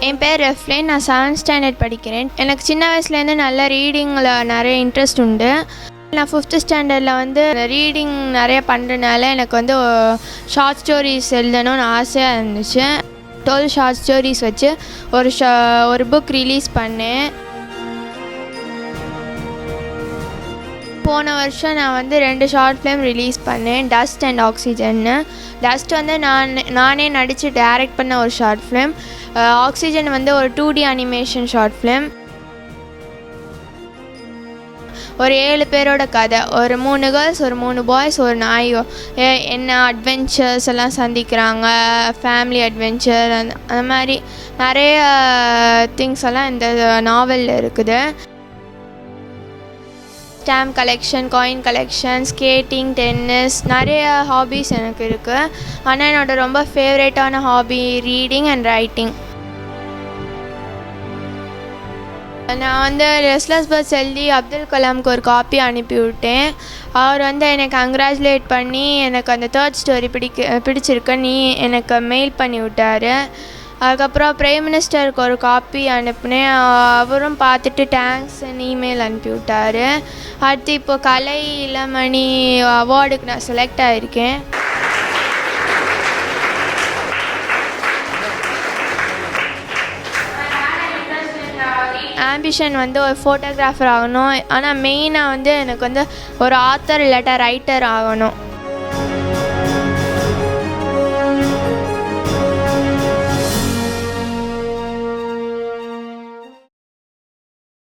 என் பேர் ரெஃப்லேன். நான் 7th standard படிக்கிறேன். எனக்கு சின்ன வயசுலேருந்து நல்ல ரீடிங்கில் நிறைய இன்ட்ரெஸ்ட் உண்டு. நான் 5th ஸ்டாண்டர்டில் வந்து ரீடிங் நிறைய பண்ணுறதுனால எனக்கு வந்து ஷார்ட் ஸ்டோரிஸ் எழுதணும்னு ஆசையாக இருந்துச்சு. 12 ஷார்ட் ஸ்டோரிஸ் வச்சு ஒரு புக் ரிலீஸ் பண்ணேன். போன வருஷம் நான் வந்து 2 ஷார்ட் ஃபிலிம் ரிலீஸ் பண்ணேன், டஸ்ட் அண்ட் ஆக்சிஜன்னு. டஸ்ட் வந்து நானே நடித்து டைரக்ட் பண்ண ஒரு ஷார்ட் ஃபிலிம். ஆக்சிஜன் வந்து ஒரு 2D அனிமேஷன் ஷார்ட் ஃபிலிம். ஒரு 7 பேரோட கதை, ஒரு 3 கேர்ள்ஸ், ஒரு 3 பாய்ஸ், ஒரு நாய் என்ன அட்வென்ச்சர்ஸ் எல்லாம் சந்திக்கிறாங்க, ஃபேமிலி அட்வென்ச்சர், அந்த மாதிரி நிறைய திங்ஸ் எல்லாம் இந்த நாவலில் இருக்குது. Stamp collection, coin collection, skating, tennis, நிறைய ஹாபீஸ் எனக்கு இருக்குது. ஆனால் என்னோடய ரொம்ப ஃபேவரேட்டான ஹாபி ரீடிங் அண்ட் ரைட்டிங். நான் வந்து ரெஸ்ட்லெஸ் பேர்ட்ஸ் எழுதி அப்துல் கலாமுக்கு ஒரு காப்பி அனுப்பிவிட்டேன். அவர் வந்து என்னை கங்க்ராச்சுலேட் பண்ணி எனக்கு அந்த 3rd ஸ்டோரி பிடிச்சிருக்கு நீ எனக்கு மெயில் பண்ணி விட்டார். அதுக்கப்புறம் பிரைம் மினிஸ்டருக்கு ஒரு காப்பி அனுப்பினேன். அவரும் பார்த்துட்டு தேங்க்ஸ்ன்னு இமெயில் அனுப்பி விட்டார். அடுத்து இப்போ கலை இளமணி அவார்டுக்கு நான் செலக்ட் ஆகியிருக்கேன். ஆம்பிஷன் வந்து ஒரு ஃபோட்டோகிராஃபர் ஆகணும். ஆனால் மெயினாக வந்து எனக்கு வந்து ஒரு ஆத்தர் இல்லாட்டா ரைட்டர் ஆகணும்.